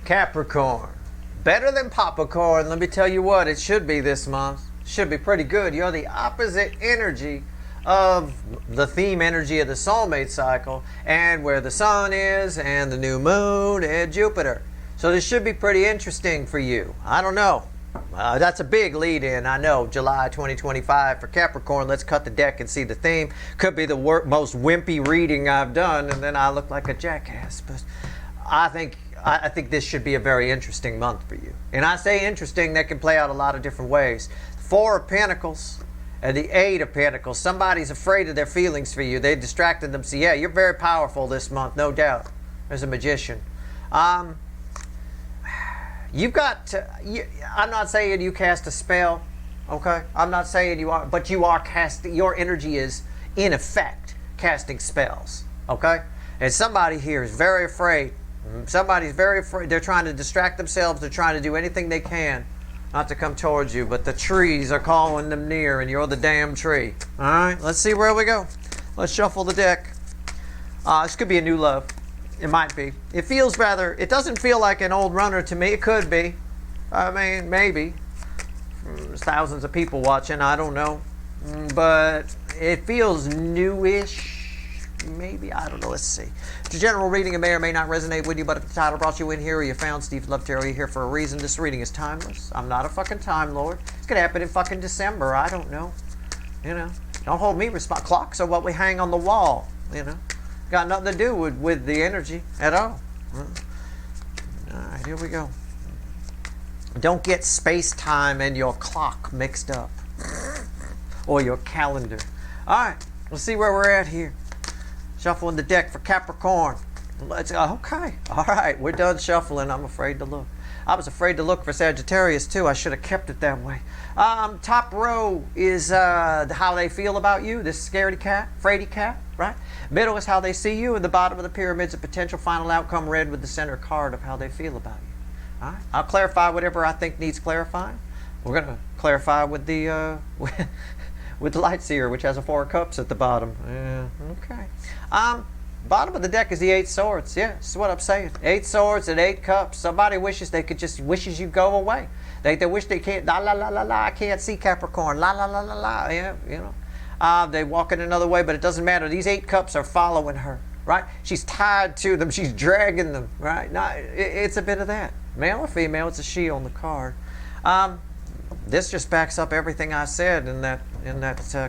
Capricorn. Better than popcorn. Let me tell you what, it should be this month. Should be pretty good. You're the opposite energy of the theme energy of the soulmate cycle, and where the sun is, and the new moon, and Jupiter. So this should be pretty interesting for you. I don't know. That's a big lead in, I know. July 2025 for Capricorn. Let's cut the deck and see the theme. Could be the most wimpy reading I've done, and then I look like a jackass. But I think this should be a very interesting month for you. And I say interesting, that can play out a lot of different ways. Four of Pentacles and the Eight of Pentacles. Somebody's afraid of their feelings for you. They distracted them. So yeah, you're very powerful this month, no doubt. There's a magician. You've got to, I'm not saying you cast a spell, okay? I'm not saying you are, but you are casting, your energy is in effect casting spells, okay? And somebody here is very afraid. Somebody's very afraid. They're trying to distract themselves. They're trying to do anything they can not to come towards you, but the trees are calling them near, and you're the damn tree. All right, let's see where we go. Let's shuffle the deck. This could be a new love. It might be. It feels rather, it doesn't feel like an old runner to me. It could be. I mean, maybe. There's thousands of people watching. I don't know. But it feels newish. Maybe. I don't know. Let's see. The general reading, it may or may not resonate with you, but if the title brought you in here or you found Steve Love Tarot, you're here for a reason. This reading is timeless. I'm not a fucking Time Lord. It's going to happen in fucking December. I don't know. You know. Don't hold me responsible. Clocks are what we hang on the wall. You know. Got nothing to do with the energy at all. All right, here we go. Don't get space-time and your clock mixed up. Or your calendar. All right, let's see where we're at here. Shuffling the deck for Capricorn. Let's go. Okay. All right, we're done shuffling. I'm afraid to look. I was afraid to look for Sagittarius, too. I should have kept it that way. Top row is how they feel about you. This scaredy cat, fraidy cat, right? Middle is how they see you, and the bottom of the pyramid is a potential final outcome, red with the center card of how they feel about you. All right? I'll clarify whatever I think needs clarifying. We're going to clarify with the with the light seer, which has a Four of Cups at the bottom. Yeah, okay. Bottom of the deck is the Eight Swords. Yeah, this is what I'm saying. Eight Swords and Eight Cups. Somebody wishes they could just, wishes you go away. They wish they can't, la la la la la, I can't see Capricorn, la la la la la, yeah, you know. They walk in another way, but it doesn't matter. These Eight Cups are following her, right? She's tied to them. She's dragging them, right? No, it's a bit of that. Male or female, it's a she on the card. This just backs up everything I said in that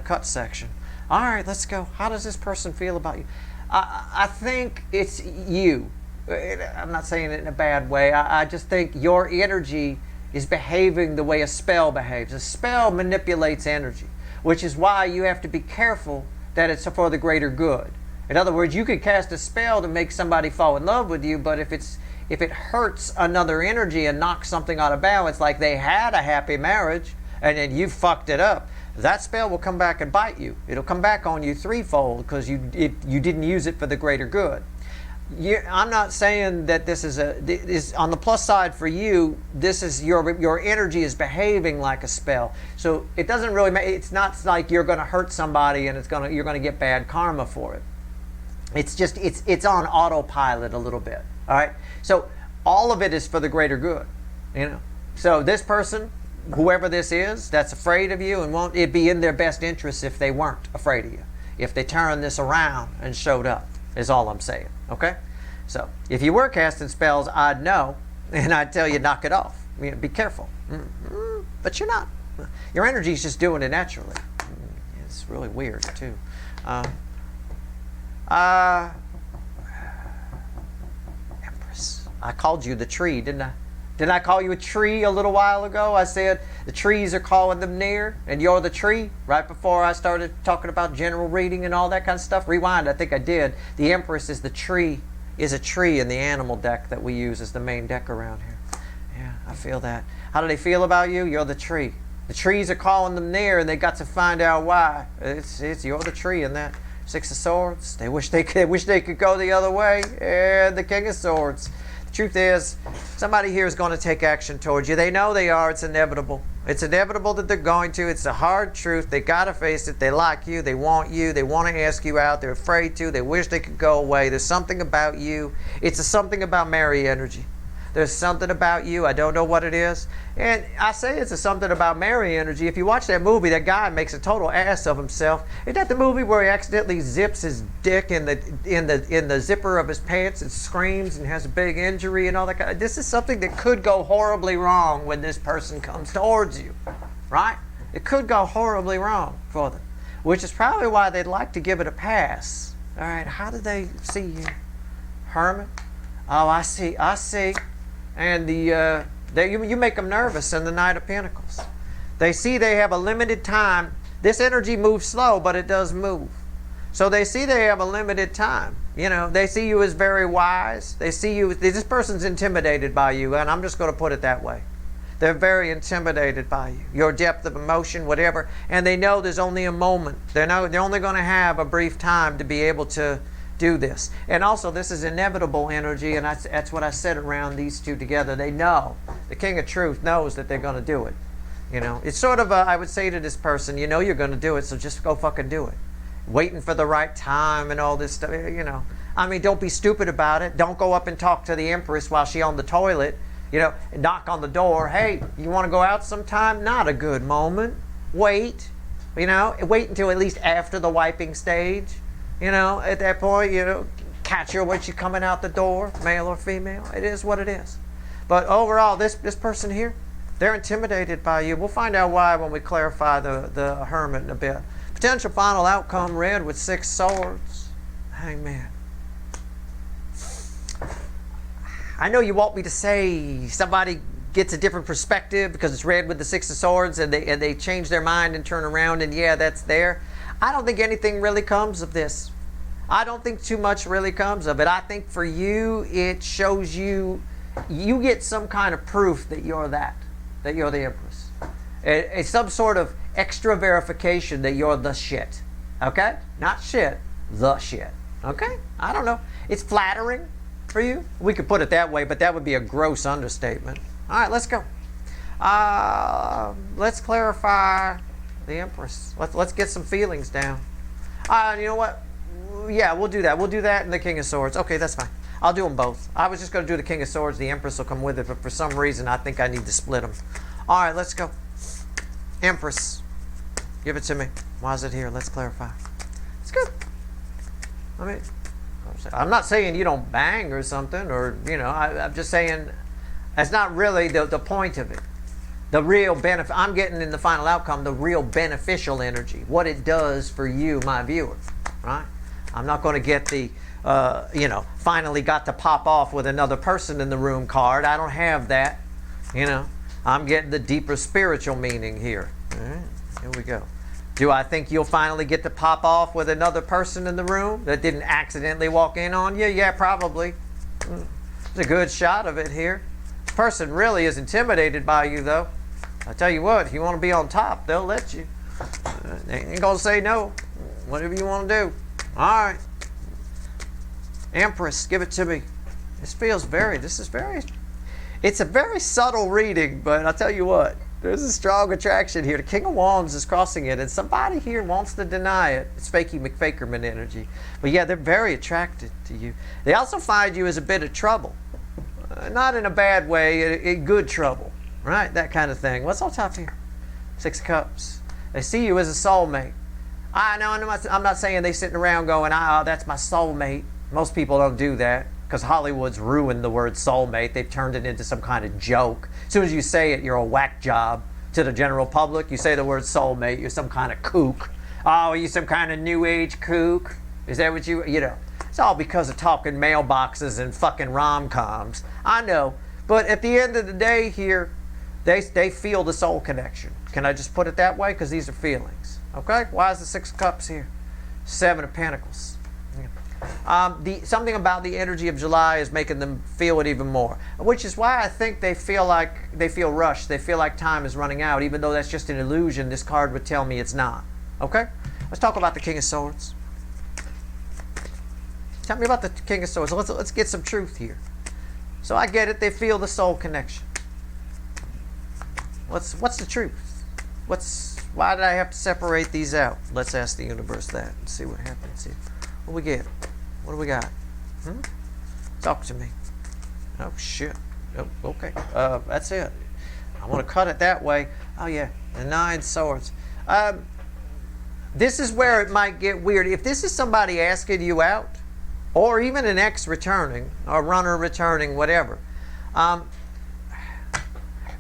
cut section. All right, let's go. How does this person feel about you? I think it's you. I'm not saying it in a bad way. I just think your energy is behaving the way a spell behaves. A spell manipulates energy, which is why you have to be careful that it's for the greater good. In other words, you could cast a spell to make somebody fall in love with you, but if it hurts another energy and knocks something out of balance, like they had a happy marriage and then you fucked it up, that spell will come back and bite you. It'll come back on you threefold because you didn't use it for the greater good. I'm not saying that this is on the plus side for you. This is your energy is behaving like a spell, so it doesn't really make. It's not like you're going to hurt somebody and you're going to get bad karma for it. It's just it's on autopilot a little bit. All right, so all of it is for the greater good, you know. So this person, whoever this is, that's afraid of you, and won't it be in their best interest if they weren't afraid of you, if they turned this around and showed up, is all I'm saying, okay? So if you were casting spells, I'd know, and I'd tell you knock it off. You know, be careful. But you're not. Your energy's just doing it naturally. It's really weird, too. Empress. I called you the tree, didn't I? Didn't I call you a tree a little while ago? I said the trees are calling them near, and you're the tree, right before I started talking about general reading and all that kind of stuff. Rewind, I think I did. The Empress is the tree, is a tree in the animal deck that we use as the main deck around here. Yeah, I feel that. How do they feel about you? You're the tree. The trees are calling them near, and they got to find out why. It's you're the tree in that. Six of Swords. They wish they could go the other way. And the King of Swords. Truth is, somebody here is going to take action towards you. They know they are. It's inevitable. It's inevitable that they're going to. It's a hard truth. They got to face it. They like you. They want you. They want to ask you out. They're afraid to. They wish they could go away. There's something about you. It's something about Mary energy. There's something about you. I don't know what it is. And I say it's a something about Mary energy. If you watch that movie, that guy makes a total ass of himself. Isn't that the movie where he accidentally zips his dick in the zipper of his pants and screams and has a big injury and all that kind of, this is something that could go horribly wrong when this person comes towards you, right? It could go horribly wrong for them, which is probably why they'd like to give it a pass. All right, how do they see you? Hermit? Oh, I see. And you make them nervous in the Knight of Pentacles. They see they have a limited time. This energy moves slow, but it does move. So they see they have a limited time. You know, they see you as very wise. They see you, this person's intimidated by you, and I'm just going to put it that way. They're very intimidated by you, your depth of emotion, whatever, and they know there's only a moment. They're only going to have a brief time to be able to do this. And also, this is inevitable energy, and that's what I said around these two together. They know, the King of Truth knows that they're going to do it. You know, it's sort of I would say to this person, you know you're going to do it, so just go fucking do it. Waiting for the right time and all this stuff, you know. I mean, don't be stupid about it. Don't go up and talk to the Empress while she's on the toilet. You know, knock on the door. Hey, you want to go out sometime? Not a good moment. Wait. You know, wait until at least after the wiping stage. You know, at that point, you know, catch her when she's coming out the door, male or female. It is what it is. But overall, this person here, they're intimidated by you. We'll find out why when we clarify the Hermit in a bit. Potential final outcome, red with 6 swords. Hangman. I know you want me to say somebody gets a different perspective because it's red with the 6 of swords and they change their mind and turn around and yeah, that's there. I don't think anything really comes of this. I don't think too much really comes of it. I think for you, it shows you get some kind of proof that you're that you're the Empress. It's some sort of extra verification that you're the shit. Okay? Not shit, the shit. Okay? I don't know. It's flattering for you. We could put it that way, but that would be a gross understatement. All right, let's go. Let's clarify the Empress. Let's get some feelings down. You know what? Yeah, we'll do that. We'll do that and the King of Swords. Okay, that's fine. I'll do them both. I was just going to do the King of Swords. The Empress will come with it, but for some reason, I think I need to split them. All right, let's go. Empress, give it to me. Why is it here? Let's clarify. It's good. I mean, I'm not saying you don't bang or something, or, you know, I'm just saying that's not really the point of it. The real benefit, I'm getting in the final outcome, the real beneficial energy, what it does for you, my viewer, right? I'm not going to get the, you know, finally got to pop off with another person in the room card. I don't have that, you know. I'm getting the deeper spiritual meaning here. All right, here we go. Do I think you'll finally get to pop off with another person in the room that didn't accidentally walk in on you? Yeah, probably. There's a good shot of it here. This person really is intimidated by you, though. I tell you what, if you want to be on top, they'll let you. They ain't going to say no. Whatever you want to do. All right. Empress, give it to me. It's a very subtle reading, but I'll tell you what, there's a strong attraction here. The King of Wands is crossing it, and somebody here wants to deny it. It's Fakey McFakerman energy. But yeah, they're very attracted to you. They also find you as a bit of trouble. Not in a bad way, in good trouble. Right? That kind of thing. What's on top here? 6 of Cups. They see you as a soulmate. I know, I'm not saying they sitting around going, oh, that's my soulmate. Most people don't do that because Hollywood's ruined the word soulmate. They've turned it into some kind of joke. As soon as you say it, you're a whack job to the general public. You say the word soulmate, you're some kind of kook. Oh, you some kind of new age kook? Is that what you know? It's all because of talking mailboxes and fucking rom-coms. I know. But at the end of the day here, they feel the soul connection. Can I just put it that way? Because these are feelings. Okay? Why is the 6 of Cups here? 7 of Pentacles. Something about the energy of July is making them feel it even more. Which is why I think they feel rushed. They feel like time is running out. Even though that's just an illusion, this card would tell me it's not. Okay? Let's talk about the King of Swords. Tell me about the King of Swords. Let's get some truth here. So I get it. They feel the soul connection. What's the truth? Why did I have to separate these out? Let's ask the universe that and see what happens here. What do we get? What do we got? Talk to me. Oh shit. Oh, okay. That's it. I want to cut it that way. Oh yeah, the 9 swords. This is where it might get weird. If this is somebody asking you out, or even an ex returning, or runner returning, whatever,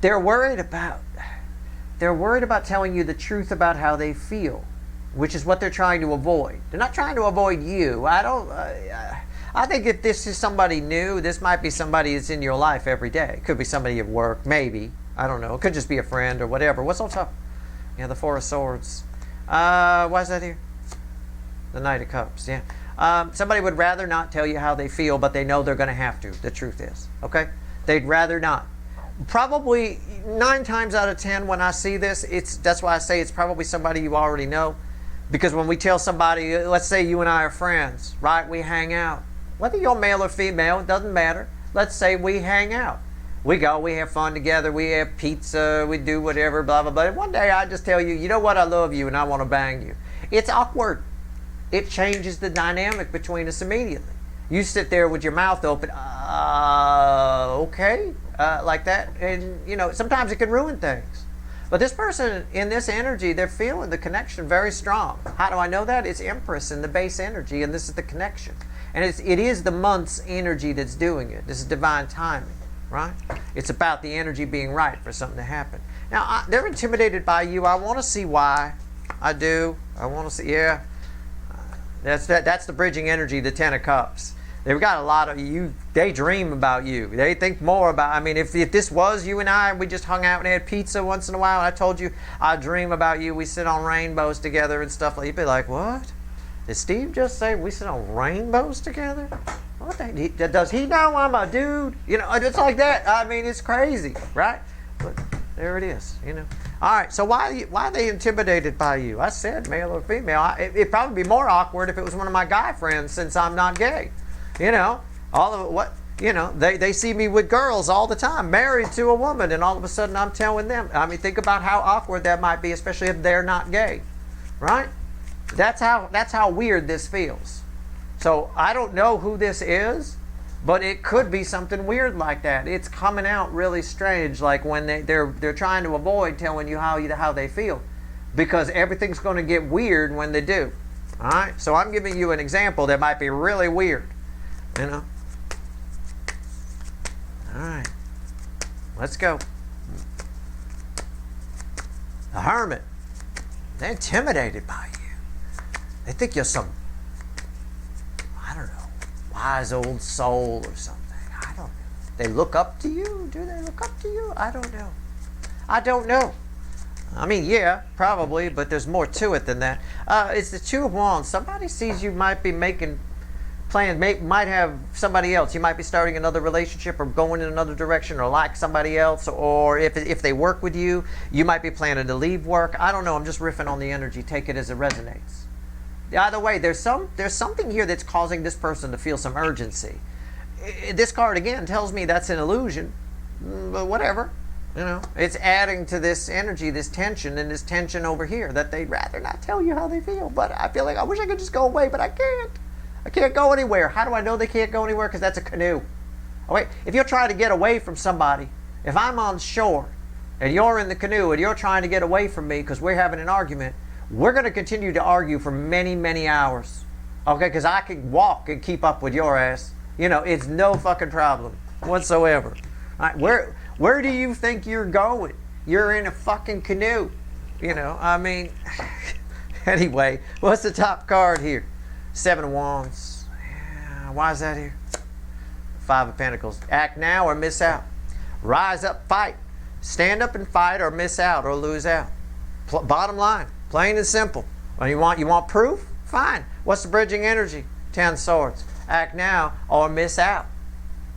they're worried about telling you the truth about how they feel, which is what they're trying to avoid. They're not trying to avoid you. I think if this is somebody new, this might be somebody that's in your life every day. It could be somebody at work, maybe. I don't know. It could just be a friend or whatever. What's on top? Yeah, the 4 of Swords. Why is that here? The Knight of Cups, yeah. Somebody would rather not tell you how they feel, but they know they're going to have to. The truth is, okay? They'd rather not. Probably 9 times out of 10 when I see this, that's why I say it's probably somebody you already know. Because when we tell somebody, let's say you and I are friends, right? We hang out. Whether you're male or female, it doesn't matter. Let's say we hang out. We go, we have fun together, we have pizza, we do whatever, blah, blah, blah. And one day I just tell you, you know what, I love you and I want to bang you. It's awkward. It changes the dynamic between us immediately. You sit there with your mouth open, okay, like that. And, you know, sometimes it can ruin things. But this person, in this energy, they're feeling the connection very strong. How do I know that? It's Empress in the base energy, and this is the connection. And it is the month's energy that's doing it. This is divine timing, right? It's about the energy being right for something to happen. Now, they're intimidated by you. I want to see why. I do. I want to see, yeah. That's the bridging energy, the 10 of Cups. They've got a lot of you. They dream about you. They think more about. I mean, if this was you and I, we just hung out and had pizza once in a while. And I told you I dream about you. We sit on rainbows together and stuff. You'd be like, what? Did Steve just say we sit on rainbows together? What does he know I'm a dude? You know, it's like that. I mean, it's crazy, right? But there it is. You know. All right. So why are they intimidated by you? I said male or female. It'd probably be more awkward if it was one of my guy friends, since I'm not gay. You know, all of it, what, you know, they see me with girls all the time, married to a woman, and all of a sudden I'm telling them. I mean, think about how awkward that might be, especially if they're not gay, right? That's how weird this feels. So I don't know who this is, but it could be something weird like that. It's coming out really strange, like when they're trying to avoid telling you how they feel, because everything's going to get weird when they do. All right, so I'm giving you an example that might be really weird. You know? Alright. Let's go. The Hermit. They're intimidated by you. They think you're some, I don't know, wise old soul or something. I don't know. They look up to you? Do they look up to you? I don't know. I don't know. I mean, yeah, probably, but there's more to it than that. It's the 2 of Wands. Somebody sees you might be making plans, might have somebody else. You might be starting another relationship or going in another direction or like somebody else, or if they work with you, you might be planning to leave work. I don't know. I'm just riffing on the energy. Take it as it resonates. Either way, there's something here that's causing this person to feel some urgency. This card, again, tells me that's an illusion, but whatever. You know, it's adding to this energy, this tension, and this tension over here that they'd rather not tell you how they feel. But I feel like I wish I could just go away, but I can't. I can't go anywhere. How do I know they can't go anywhere? Because that's a canoe. Oh, wait. If you're trying to get away from somebody, if I'm on shore and you're in the canoe and you're trying to get away from me because we're having an argument, we're going to continue to argue for many, many hours. Okay? Because I can walk and keep up with your ass. You know, it's no fucking problem whatsoever. All right, where do you think you're going? You're in a fucking canoe. You know, I mean, anyway, what's the top card here? 7 of Wands. Yeah, why is that here? 5 of Pentacles. Act now or miss out. Rise up, fight. Stand up and fight or miss out or lose out. Bottom line, plain and simple. Well, you want proof? Fine. What's the bridging energy? 10 swords. Act now or miss out.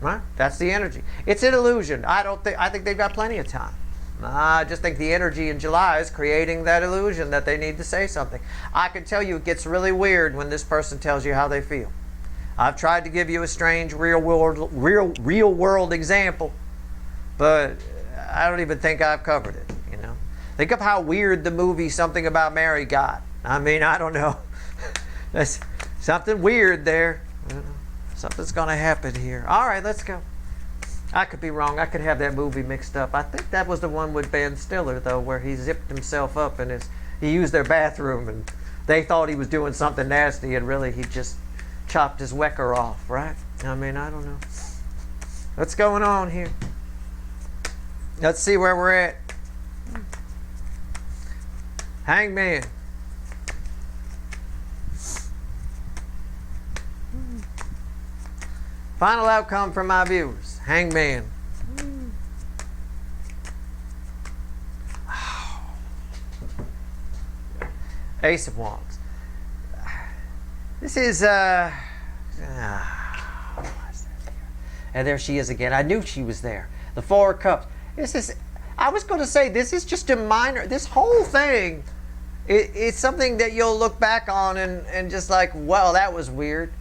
Right? That's the energy. It's an illusion. I think they've got plenty of time. I just think the energy in July is creating that illusion that they need to say something. I can tell you it gets really weird when this person tells you how they feel. I've tried to give you a strange real world example, but I don't even think I've covered it. You know, think of how weird the movie Something About Mary got. I mean, I don't know. That's something weird there. Something's going to happen here. All right, let's go. I could be wrong. I could have that movie mixed up. I think that was the one with Ben Stiller, though, where he zipped himself up and he used their bathroom, and they thought he was doing something nasty, and really he just chopped his wecker off, right? I mean, I don't know. What's going on here? Let's see where we're at. Hangman. Final outcome from my viewers. Hangman. Ace of Wands. This is and there she is again. I knew she was there. The Four of Cups. This is, I was going to say, this is just a minor, this whole thing, it's something that you'll look back on and just like, well, that was weird.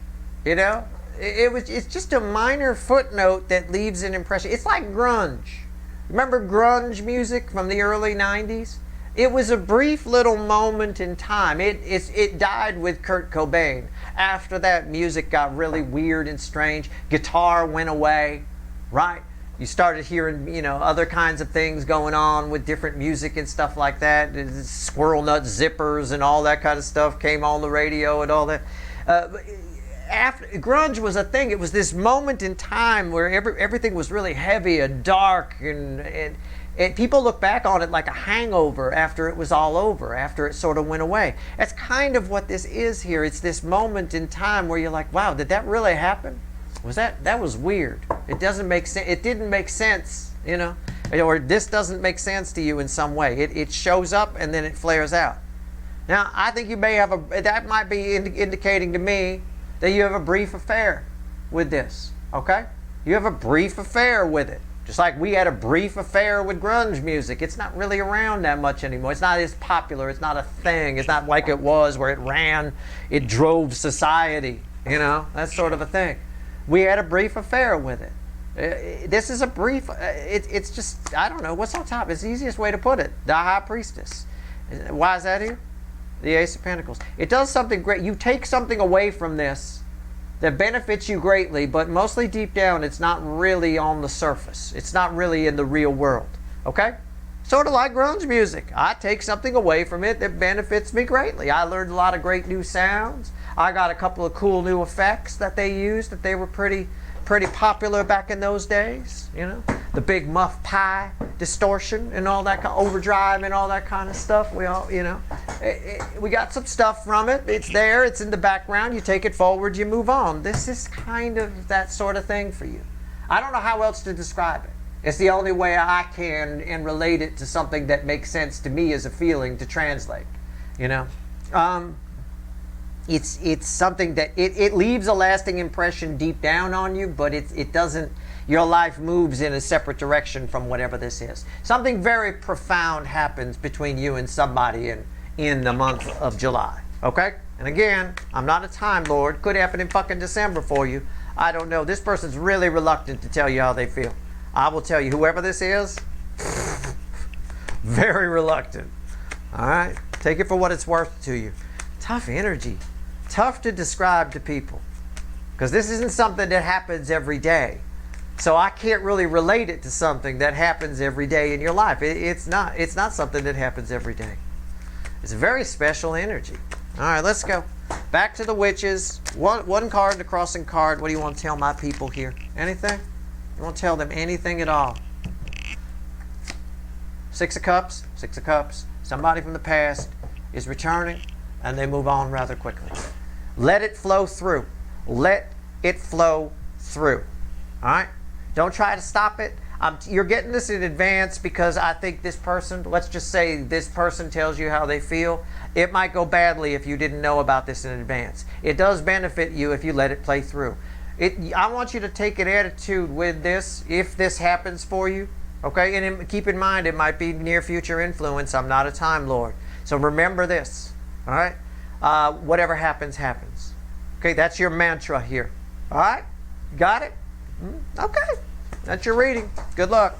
You know? It's just a minor footnote that leaves an impression. It's like grunge. Remember grunge music from the early 90s? It was a brief little moment in time. It died with Kurt Cobain. After that, music got really weird and strange. Guitar went away, right? You started hearing, you know, other kinds of things going on with different music and stuff like that. Squirrel nut zippers and all that kind of stuff came on the radio and all that. After grunge was a thing, it was this moment in time where everything was really heavy and dark, and people look back on it like a hangover after it was all over, after it sort of went away. That's kind of what this is here. It's this moment in time where you're like, wow, did that really happen? That was weird. It doesn't make sense. It didn't make sense, you know, or this doesn't make sense to you in some way. It shows up and then it flares out. Now, I think you may have that might be indicating to me that you have a brief affair with this, okay? You have a brief affair with it. Just like we had a brief affair with grunge music. It's not really around that much anymore. It's not as popular. It's not a thing. It's not like it was where it drove society, you know, that sort of a thing. We had a brief affair with it. This is a brief, it's just, I don't know, what's on top? It's the easiest way to put it. The High Priestess. Why is that here? The Ace of Pentacles. It does something great. You take something away from this that benefits you greatly, but mostly deep down, it's not really on the surface. It's not really in the real world. Okay? Sort of like grunge music. I take something away from it that benefits me greatly. I learned a lot of great new sounds. I got a couple of cool new effects that they used that they were pretty popular back in those days, you know, the big muff pie distortion and all that kind of overdrive and all that kind of stuff. We all, you know, we got some stuff from it. It's there. It's in the background. You take it forward. You move on. This is kind of that sort of thing for you. I don't know how else to describe it. It's the only way I can and relate it to something that makes sense to me as a feeling to translate, you know. It's something that it leaves a lasting impression deep down on you, but it doesn't, your life moves in a separate direction from whatever this is. Something very profound happens between you and somebody in the month of July, okay? And again, I'm not a Time Lord. Could happen in fucking December for you. I don't know. This person's really reluctant to tell you how they feel. I will tell you, whoever this is, very reluctant. All right? Take it for what it's worth to you. Tough energy. Tough to describe to people. Because this isn't something that happens every day. So I can't really relate it to something that happens every day in your life. It's not something that happens every day. It's a very special energy. All right, let's go. Back to the witches. One card, the crossing card. What do you want to tell my people here? Anything? You want to tell them anything at all? Six of Cups. Six of Cups. Somebody from the past is returning, and they move on rather quickly. Let it flow through. Let it flow through. All right? Don't try to stop it. You're getting this in advance because I think this person, let's just say this person tells you how they feel. It might go badly if you didn't know about this in advance. It does benefit you if you let it play through. I want you to take an attitude with this if this happens for you. Okay? And keep in mind, it might be near future influence. I'm not a Time Lord. So remember this. All right? Whatever happens, happens. Okay? That's your mantra here. All right? Got it? Okay. That's your reading. Good luck.